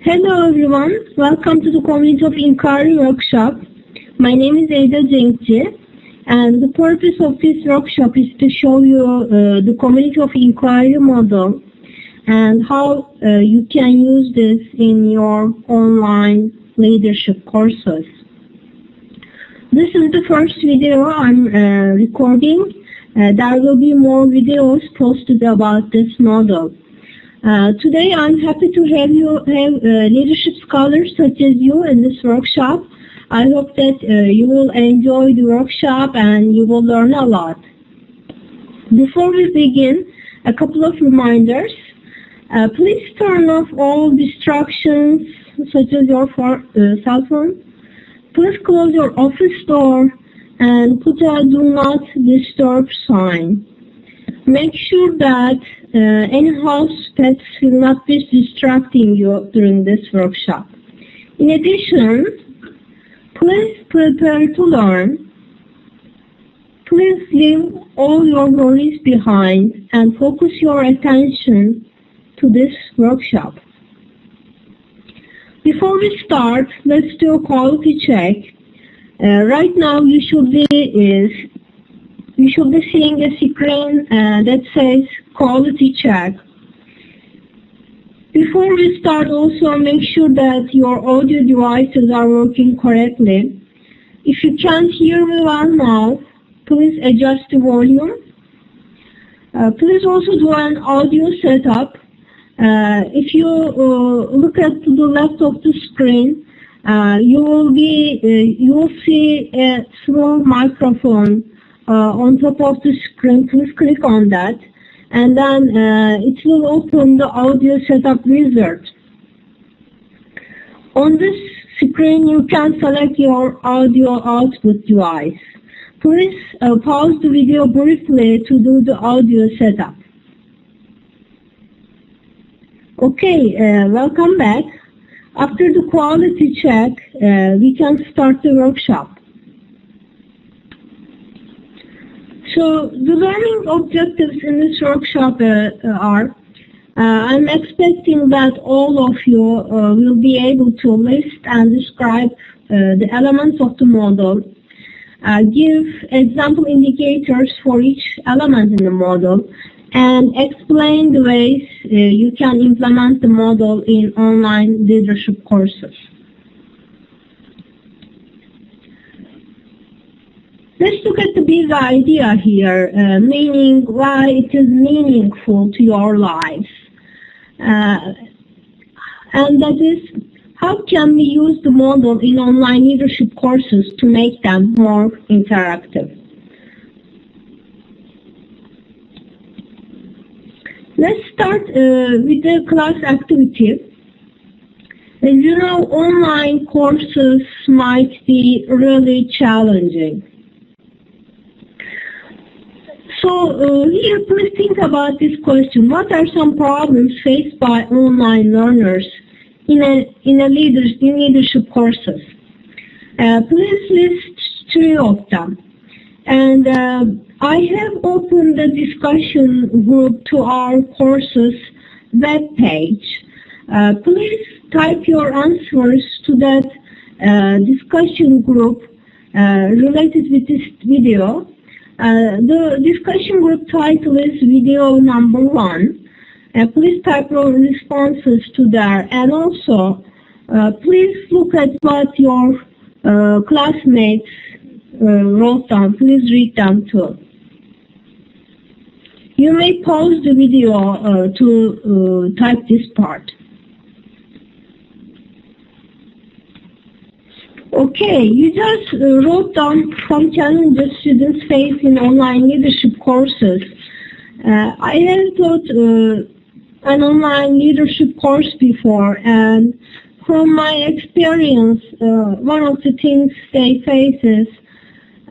Hello everyone, welcome to the Community of Inquiry workshop. My name is Eyda Cenkci, and the purpose of this workshop is to show you the Community of Inquiry model and how you can use this in your online leadership courses. This is the first video I'm recording. There will be more videos posted about this model. Today I'm happy to have leadership scholars such as you in this workshop. I hope that you will enjoy the workshop and you will learn a lot. Before we begin, a couple of reminders. Please turn off all distractions such as your cell phone. Please close your office door and put a do not disturb sign. Make sure that any house pets will not be distracting you during this workshop. In addition, please prepare to learn. Please leave all your worries behind and focus your attention to this workshop. Before we start, let's do a quality check. Right now, you should be seeing a screen that says quality check. Before we start, also make sure that your audio devices are working correctly. If you can't hear me well now, please adjust the volume. Please also do an audio setup. If you look at the left of the screen, you will see a small microphone on top of the screen. Please click on that, and then it will open the audio setup wizard. On this screen, you can select your audio output device. Please pause the video briefly to do the audio setup. Okay, welcome back. After the quality check, we can start the workshop. So the learning objectives in this workshop are, I'm expecting that all of you will be able to list and describe the elements of the model, give example indicators for each element in the model, and explain the ways you can implement the model in online leadership courses. Let's look at the big idea here, meaning why it is meaningful to your life. And that is, how can we use the model in online leadership courses to make them more interactive? Let's start with the class activity. As you know, online courses might be really challenging. So here, please think about this question. What are some problems faced by online learners in leadership courses? Please list 3 of them. And I have opened the discussion group to our courses web page. Please type your answers to that discussion group related with this video. The discussion group title is video number 1. Please type your responses to there, and also please look at what your classmates wrote down. Please read them too. You may pause the video to type this part. Okay, you just wrote down some challenges students face in online leadership courses. I have taught an online leadership course before, and from my experience, one of the things they face is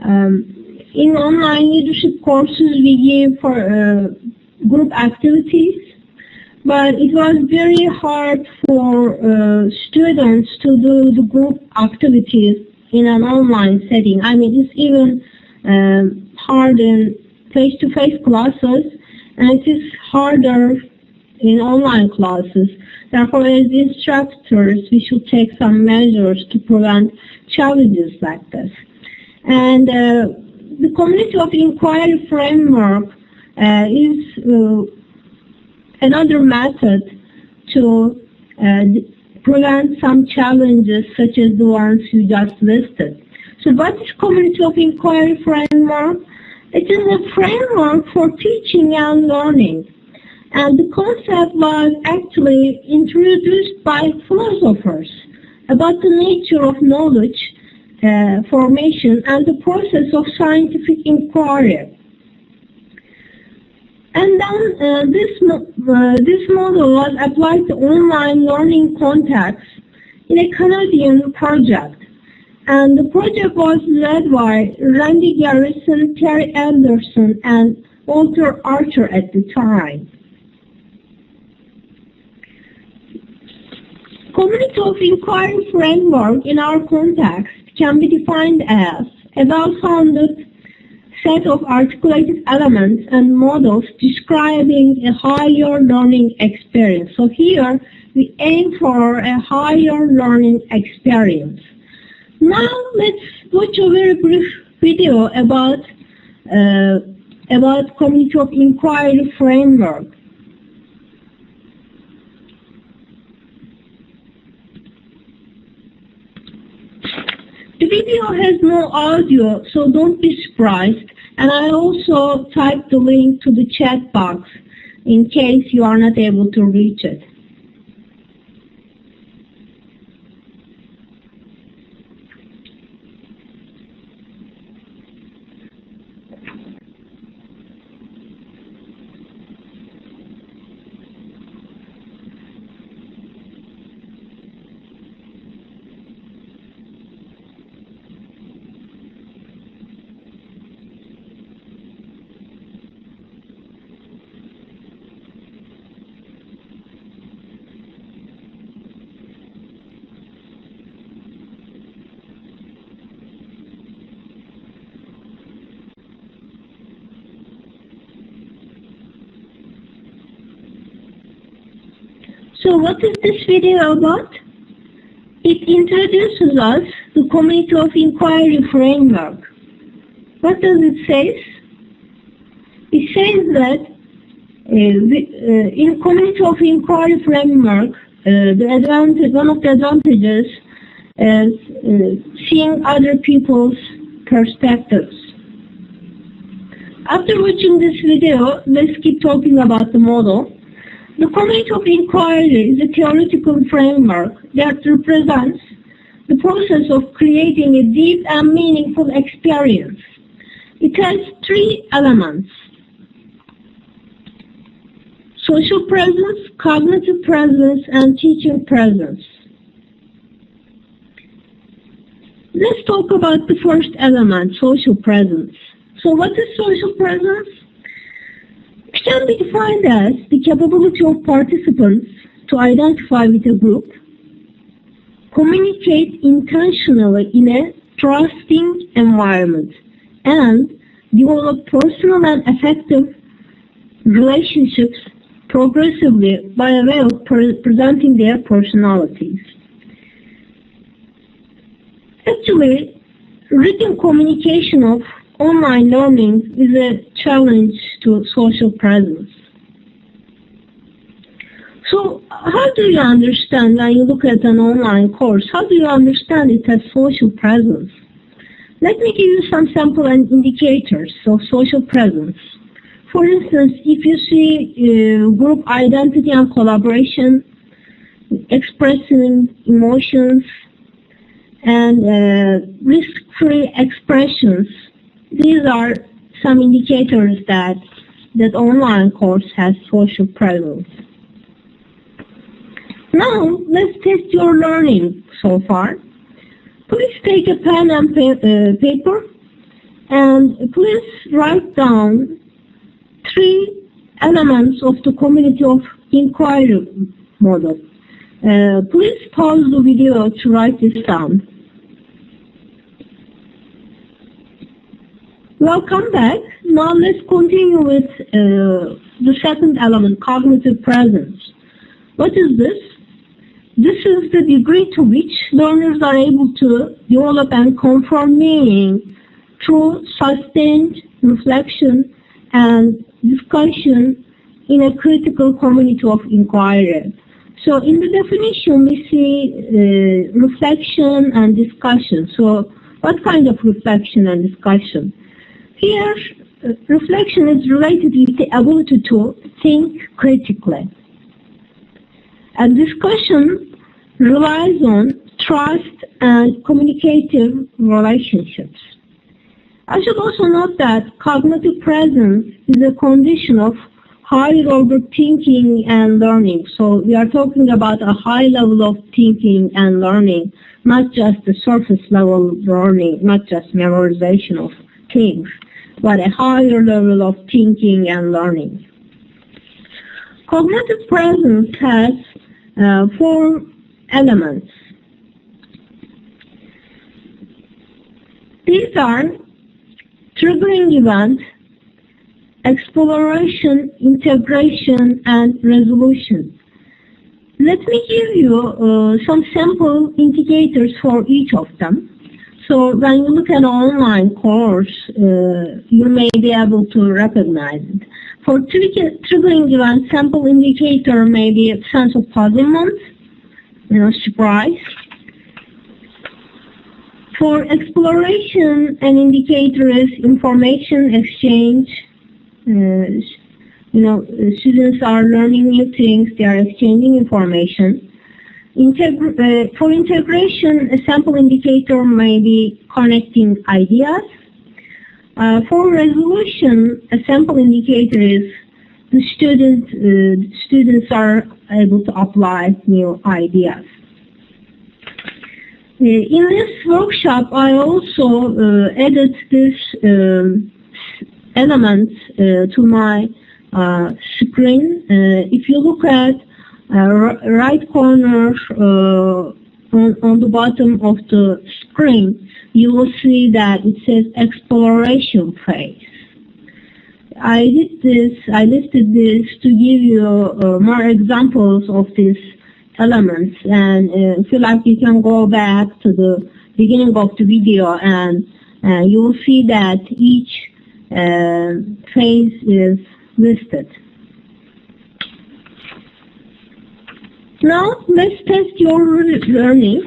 in online leadership courses we give for group activities, but it was very hard for students to do the group activities in an online setting. I mean, it's even hard in face-to-face classes, and it is harder in online classes. Therefore, as instructors, we should take some measures to prevent challenges like this. And the community of inquiry framework is another method to prevent some challenges such as the ones you just listed. So what is community of inquiry framework? It is a framework for teaching and learning. And the concept was actually introduced by philosophers about the nature of knowledge formation and the process of scientific inquiry. And then this model was applied to online learning contexts in a Canadian project. And the project was led by Randy Garrison, Terry Anderson, and Walter Archer at the time. Community of inquiry framework in our context can be defined as a well-founded set of articulated elements and models describing a higher learning experience. So here we aim for a higher learning experience. Now let's watch a very brief video about community of inquiry framework. The video has no audio, so don't be surprised. And I also typed the link to the chat box in case you are not able to reach it. So what is this video about? It introduces us to community of inquiry framework. What does it say? It says that in community of inquiry framework, one of the advantages is seeing other people's perspectives. After watching this video, let's keep talking about the model. The community of inquiry is a theoretical framework that represents the process of creating a deep and meaningful experience. It has three elements: social presence, cognitive presence, and teaching presence. Let's talk about the first element, social presence. So what is social presence? It can be defined as the capability of participants to identify with a group, communicate intentionally in a trusting environment, and develop personal and effective relationships progressively by way of presenting their personalities. Actually, written communication of online learning is a challenge to social presence. So how do you understand when you look at an online course? How do you understand it as social presence? Let me give you some sample and indicators of social presence. For instance, if you see group identity and collaboration, expressing emotions, and risk-free expressions, these are some indicators that online course has social presence. Now, let's test your learning so far. Please take a pen and paper, and please write down three elements of the community of inquiry model. Please pause the video to write this down. Welcome back. Now let's continue with the second element, cognitive presence. What is this? is the degree to which learners are able to develop and confirm meaning through sustained reflection and discussion in a critical community of inquiry. So in the definition, we see reflection and discussion. So what kind of reflection and discussion? Here, reflection is related with the ability to think critically. And discussion relies on trust and communicative relationships. I should also note that cognitive presence is a condition of higher order thinking and learning. So we are talking about a high level of thinking and learning, not just the surface level learning, not just memorization of things, but a higher level of thinking and learning. Cognitive presence has 4 elements. These are triggering event, exploration, integration, and resolution. Let me give you some sample indicators for each of them. So when you look at an online course, you may be able to recognize it. For triggering event, sample indicator may be a sense of puzzlement, surprise. For exploration, an indicator is information exchange. Students are learning new things, they are exchanging information. For integration, a sample indicator may be connecting ideas. For resolution, a sample indicator is the students are able to apply new ideas. In this workshop, I also added this element to my screen. If you look at right corner on the bottom of the screen, you will see that it says exploration phase. I listed this to give you more examples of these elements, and if you like, you can go back to the beginning of the video, and you will see that each phase is listed. Now, let's test your learning.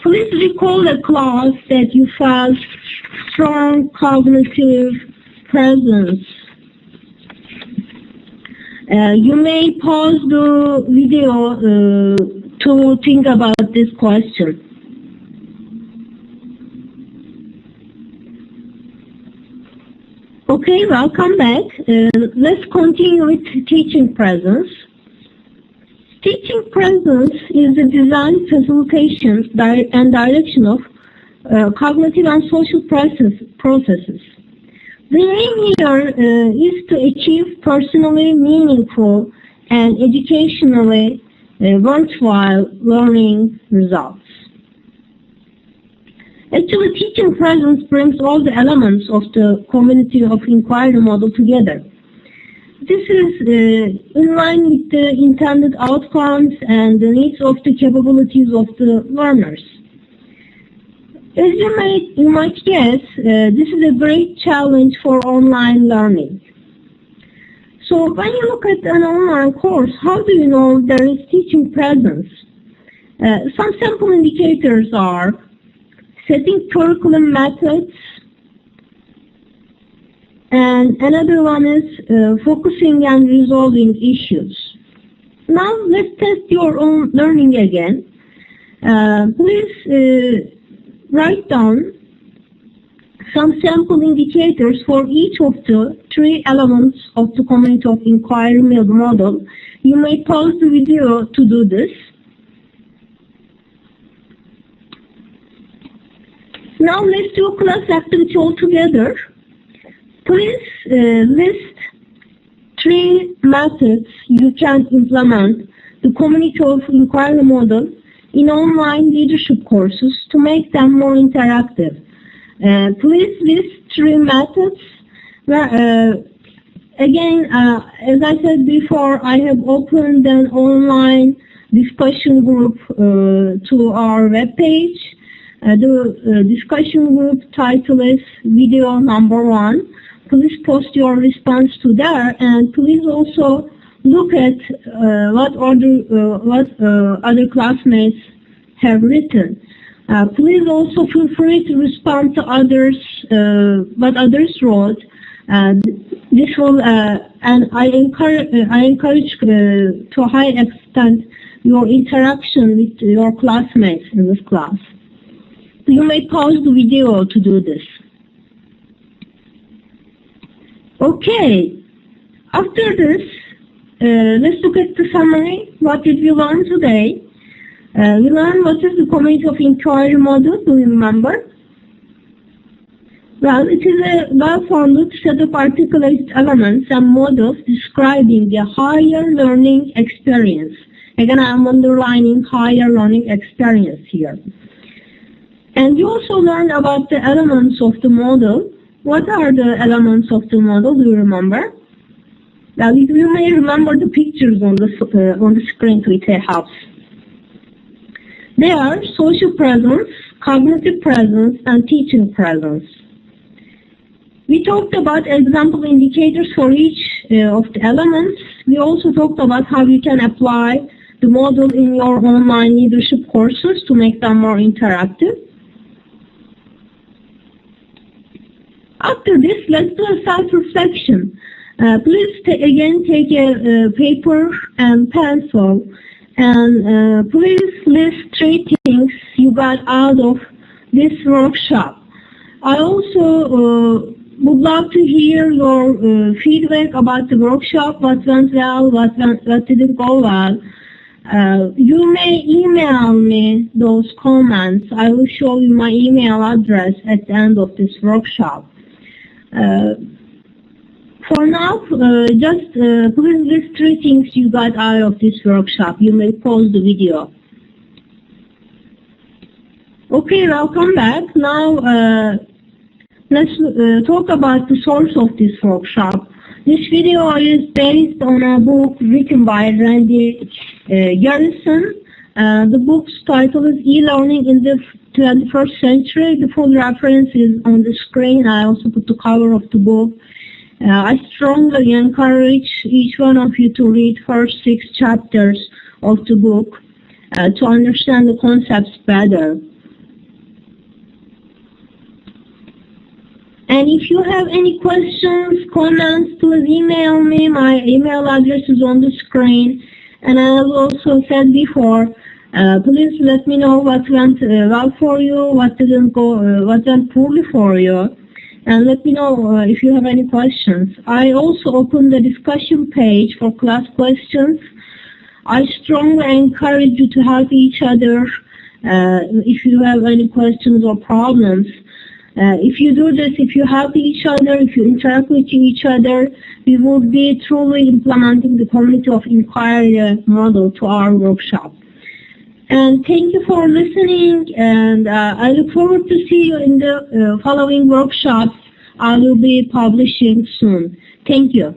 Please recall a class that you felt strong cognitive presence. You may pause the video to think about this question. Okay, welcome back. Let's continue with teaching presence. Teaching presence is the design, facilitation, and direction of cognitive and social processes. The aim here is to achieve personally meaningful and educationally worthwhile learning results. Actually, teaching presence brings all the elements of the community of inquiry model together. This is in line with the intended outcomes and the needs of the capabilities of the learners. As you might guess, this is a great challenge for online learning. So when you look at an online course, how do you know there is teaching presence? Some sample indicators are setting curriculum methods, and another one is focusing and resolving issues. Now let's test your own learning again. Please write down some sample indicators for each of the 3 elements of the community of inquiry model. You may pause the video to do this. Now let's do a class activity all together. Please list 3 methods you can implement the community of inquiry model in online leadership courses to make them more interactive. Please list 3 methods. Again, as I said before, I have opened an online discussion group to our webpage. The discussion group title is video number 1. Please post your response to there, and please also look at what other classmates have written. Please also feel free to respond to others, what others wrote. This will, and I encourage to a high extent your interaction with your classmates in this class. You may pause the video to do this. Okay, after this, let's look at the summary. What did we learn today? We learned what is the community of inquiry model. Do you remember? Well, it is a well-founded set of articulated elements and models describing the higher learning experience. Again, I'm underlining higher learning experience here. And we also learned about the elements of the model. What are the elements of the model? Do you remember? Now, you may remember the pictures on the screen to it helps. They are social presence, cognitive presence, and teaching presence. We talked about example indicators for each of the elements. We also talked about how you can apply the model in your online leadership courses to make them more interactive. After this, let's do a self-reflection. Please again take a paper and pencil, and please list 3 things you got out of this workshop. I also would love to hear your feedback about the workshop, what went well, what didn't go well. You may email me those comments. I will show you my email address at the end of this workshop. For now, just please list 3 things you got out of this workshop. You may pause the video. Okay, welcome back. Now, let's talk about the source of this workshop. This video is based on a book written by Randy Garrison. The book's title is E-Learning in the 21st Century. The full reference is on the screen. I also put the cover of the book. I strongly encourage each one of you to read first 6 chapters of the book to understand the concepts better. And if you have any questions, comments, please email me. My email address is on the screen. And I also said before, please let me know what went well for you, what didn't go, what went poorly for you. And let me know if you have any questions. I also opened the discussion page for class questions. I strongly encourage you to help each other if you have any questions or problems. If you do this, if you help each other, if you interact with each other, we will be truly implementing the community of inquiry model to our workshop. And thank you for listening, and I look forward to see you in the following workshops I will be publishing soon. Thank you.